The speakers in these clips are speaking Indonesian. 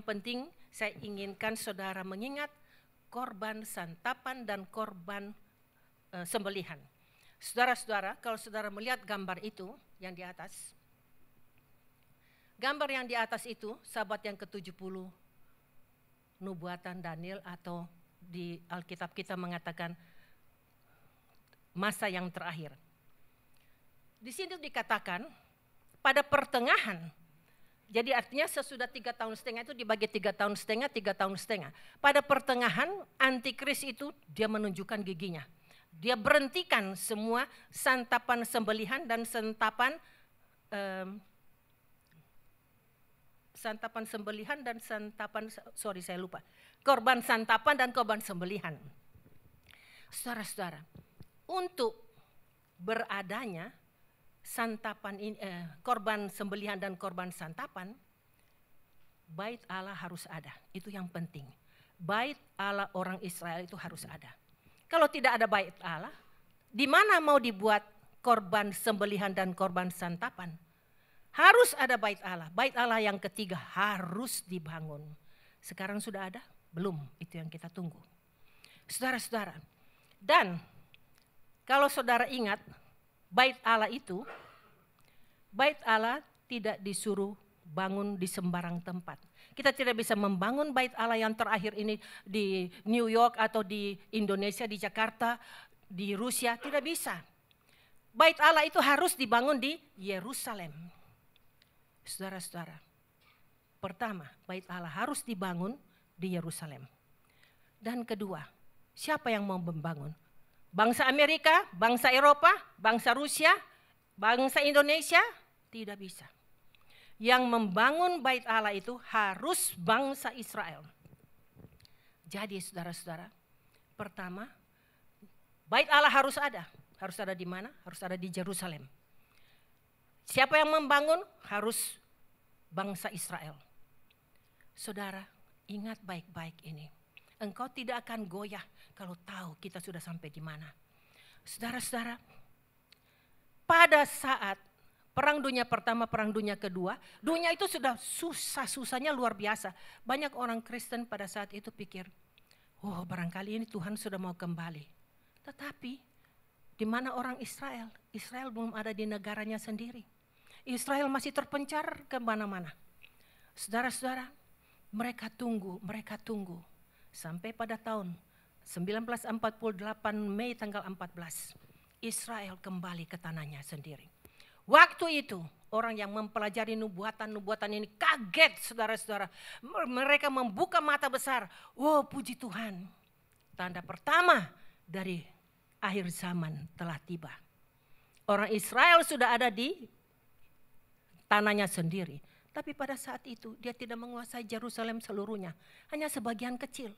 penting saya inginkan saudara mengingat korban santapan dan korban sembelihan. Saudara-saudara, kalau saudara melihat gambar itu yang di atas, gambar yang di atas itu sahabat yang ke-70 nubuatan Daniel, atau di Alkitab kita mengatakan masa yang terakhir. Di sini dikatakan pada pertengahan, jadi artinya sesudah 3,5 tahun itu dibagi 3,5 tahun, 3,5 tahun. Pada pertengahan antikris itu dia menunjukkan giginya. Dia berhentikan semua santapan sembelihan dan korban santapan dan korban sembelihan. Saudara-saudara, untuk beradanya santapan ini, korban sembelihan dan korban santapan, bait Allah harus ada. Itu yang penting. Bait Allah orang Israel itu harus ada. Kalau tidak ada bait Allah, di mana mau dibuat korban sembelihan dan korban santapan? Harus ada bait Allah. Bait Allah yang ketiga harus dibangun. Sekarang sudah ada? Belum, itu yang kita tunggu. Saudara-saudara, dan kalau saudara ingat, bait Allah itu, bait Allah tidak disuruh bangun di sembarang tempat. Kita tidak bisa membangun bait Allah yang terakhir ini di New York atau di Indonesia, di Jakarta, di Rusia, tidak bisa. Bait Allah itu harus dibangun di Yerusalem. Saudara-saudara, pertama, bait Allah harus dibangun di Yerusalem. Dan kedua, siapa yang mau membangun? Bangsa Amerika, bangsa Eropa, bangsa Rusia, bangsa Indonesia? Tidak bisa. Yang membangun bait Allah itu harus bangsa Israel. Jadi saudara-saudara, pertama, bait Allah harus ada. Harus ada di mana? Harus ada di Yerusalem. Siapa yang membangun? Harus bangsa Israel. Saudara, ingat baik-baik ini. Engkau tidak akan goyah kalau tahu kita sudah sampai di mana. Saudara-saudara, pada saat Perang Dunia Pertama, Perang Dunia Kedua, dunia itu sudah susah-susahnya luar biasa. Banyak orang Kristen pada saat itu pikir, oh barangkali ini Tuhan sudah mau kembali. Tetapi di mana orang Israel? Israel belum ada di negaranya sendiri. Israel masih terpencar ke mana-mana. Saudara-saudara, mereka tunggu. Sampai pada tahun 1948 Mei tanggal 14, Israel kembali ke tanahnya sendiri. Waktu itu orang yang mempelajari nubuatan ini kaget, saudara-saudara. Mereka membuka mata besar. Oh puji Tuhan, tanda pertama dari akhir zaman telah tiba. Orang Israel sudah ada di tanahnya sendiri. Tapi pada saat itu dia tidak menguasai Yerusalem seluruhnya. Hanya sebagian kecil.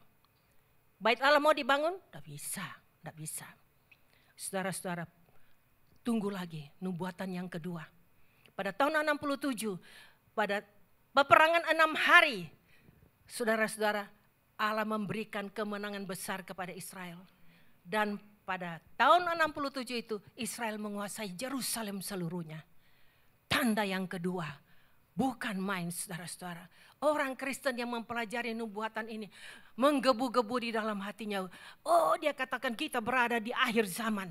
Bait Allah mau dibangun? Tidak bisa. Saudara-saudara, tunggu lagi nubuatan yang kedua. Pada tahun 67, pada peperangan 6 hari, saudara-saudara, Allah memberikan kemenangan besar kepada Israel. Dan pada tahun 67 itu, Israel menguasai Yerusalem seluruhnya. Tanda yang kedua, bukan main saudara-saudara. Orang Kristen yang mempelajari nubuatan ini, menggebu-gebu di dalam hatinya. Oh dia katakan kita berada di akhir zaman.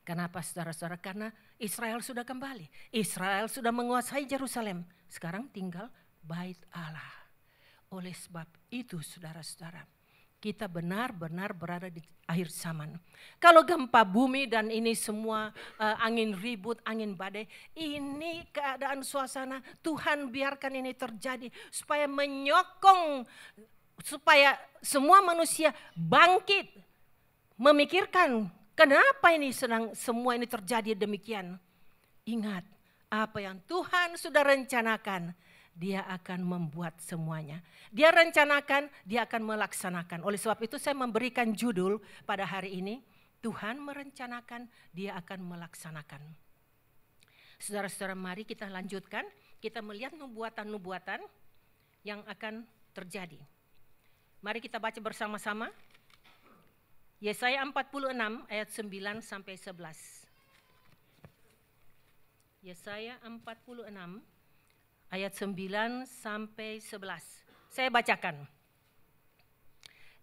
Kenapa saudara-saudara? Karena Israel sudah kembali. Israel sudah menguasai Yerusalem. Sekarang tinggal bait Allah. Oleh sebab itu saudara-saudara, kita benar-benar berada di akhir zaman. Kalau gempa bumi dan ini semua angin ribut, angin badai, ini keadaan suasana Tuhan biarkan ini terjadi supaya menyokong, supaya semua manusia bangkit, memikirkan kenapa ini semua ini terjadi demikian. Ingat, apa yang Tuhan sudah rencanakan, Dia akan membuat semuanya. Dia rencanakan, Dia akan melaksanakan. Oleh sebab itu saya memberikan judul pada hari ini, Tuhan merencanakan, Dia akan melaksanakan. Saudara-saudara, mari kita lanjutkan. Kita melihat nubuatan-nubuatan yang akan terjadi. Mari kita baca bersama-sama. Yesaya 46 ayat 9 sampai 11. Yesaya 46 ayat 9 sampai 11. Saya bacakan.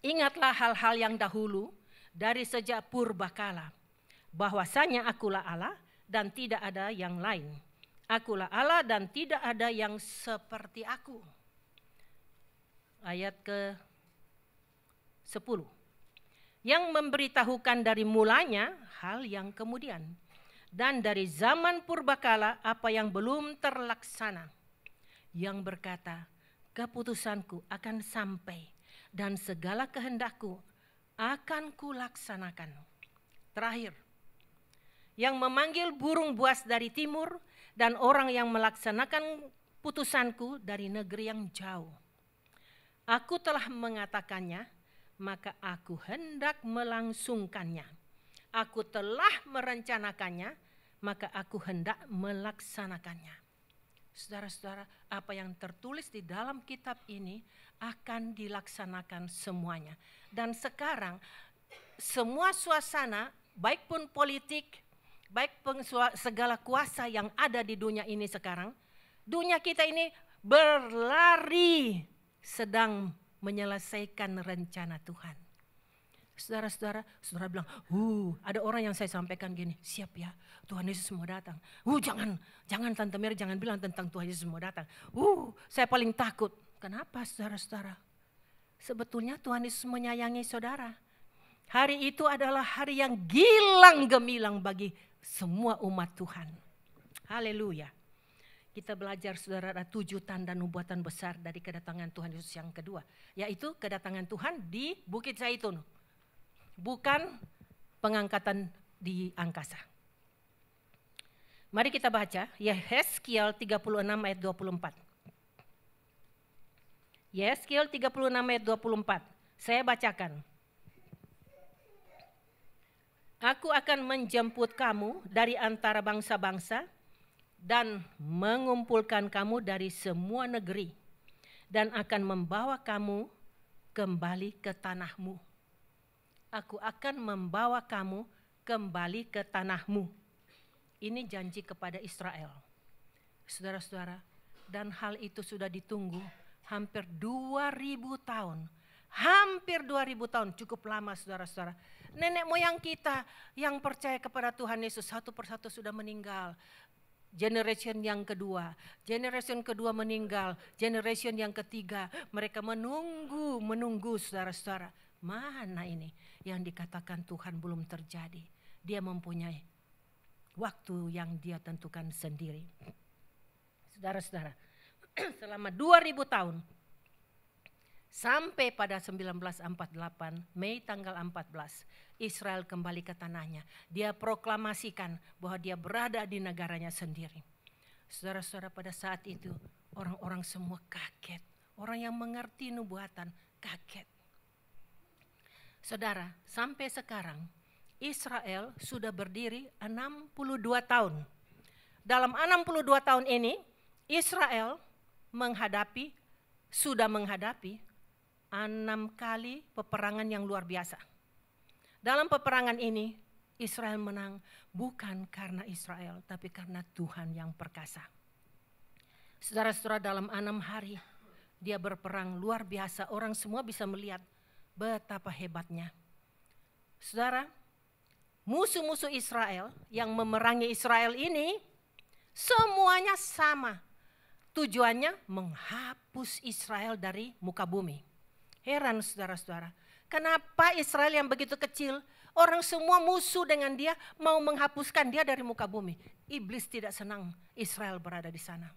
Ingatlah hal-hal yang dahulu dari sejak purbakala, bahwasanya akulah Allah dan tidak ada yang lain. Akulah Allah dan tidak ada yang seperti aku. Ayat ke-10. Yang memberitahukan dari mulanya hal yang kemudian. Dan dari zaman purbakala apa yang belum terlaksana. Yang berkata, keputusanku akan sampai dan segala kehendakku akan kulaksanakan. Terakhir, yang memanggil burung buas dari timur dan orang yang melaksanakan putusanku dari negeri yang jauh. Aku telah mengatakannya, maka aku hendak melangsungkannya. Aku telah merencanakannya, maka aku hendak melaksanakannya. Saudara-saudara, apa yang tertulis di dalam kitab ini akan dilaksanakan semuanya. Dan sekarang semua suasana, baik pun politik, baik pun segala kuasa yang ada di dunia ini sekarang, dunia kita ini berlari sedang menyelesaikan rencana Tuhan. Saudara-saudara, saudara bilang, ada orang yang saya sampaikan gini, siap ya, Tuhan Yesus mau datang. Jangan Tante Mary, jangan bilang tentang Tuhan Yesus mau datang. Saya paling takut. Kenapa saudara-saudara? Sebetulnya Tuhan Yesus menyayangi saudara. Hari itu adalah hari yang gilang gemilang bagi semua umat Tuhan. Haleluya. Kita belajar saudara ada 7 tanda nubuatan besar dari kedatangan Tuhan Yesus yang kedua. Yaitu kedatangan Tuhan di Bukit Zaitun. Bukan pengangkatan di angkasa. Mari kita baca Yehezkiel 36 ayat 24. Yehezkiel 36 ayat 24. Saya bacakan. Aku akan menjemput kamu dari antara bangsa-bangsa dan mengumpulkan kamu dari semua negeri dan akan membawa kamu kembali ke tanahmu. Aku akan membawa kamu kembali ke tanahmu. Ini janji kepada Israel. Saudara-saudara, dan hal itu sudah ditunggu hampir 2000 tahun. Hampir 2000 tahun, cukup lama saudara-saudara. Nenek moyang kita yang percaya kepada Tuhan Yesus satu persatu sudah meninggal. Generation yang kedua meninggal. Generation yang ketiga, mereka menunggu saudara-saudara. Mana ini yang dikatakan Tuhan belum terjadi. Dia mempunyai waktu yang dia tentukan sendiri. Saudara-saudara, selama 2000 tahun sampai pada 1948 Mei tanggal 14 Israel kembali ke tanahnya. Dia proklamasikan bahwa dia berada di negaranya sendiri. Saudara-saudara, pada saat itu orang-orang semua kaget. Orang yang mengerti nubuatan kaget. Saudara, sampai sekarang Israel sudah berdiri 62 tahun. Dalam 62 tahun ini Israel sudah menghadapi 6 kali peperangan yang luar biasa. Dalam peperangan ini Israel menang bukan karena Israel tapi karena Tuhan yang perkasa. Saudara-saudara, dalam 6 hari dia berperang luar biasa. Orang semua bisa melihat betapa hebatnya. Saudara, musuh-musuh Israel yang memerangi Israel ini semuanya sama. Tujuannya menghapus Israel dari muka bumi. Heran saudara-saudara, kenapa Israel yang begitu kecil, orang semua musuh dengan dia mau menghapuskan dia dari muka bumi. Iblis tidak senang Israel berada di sana.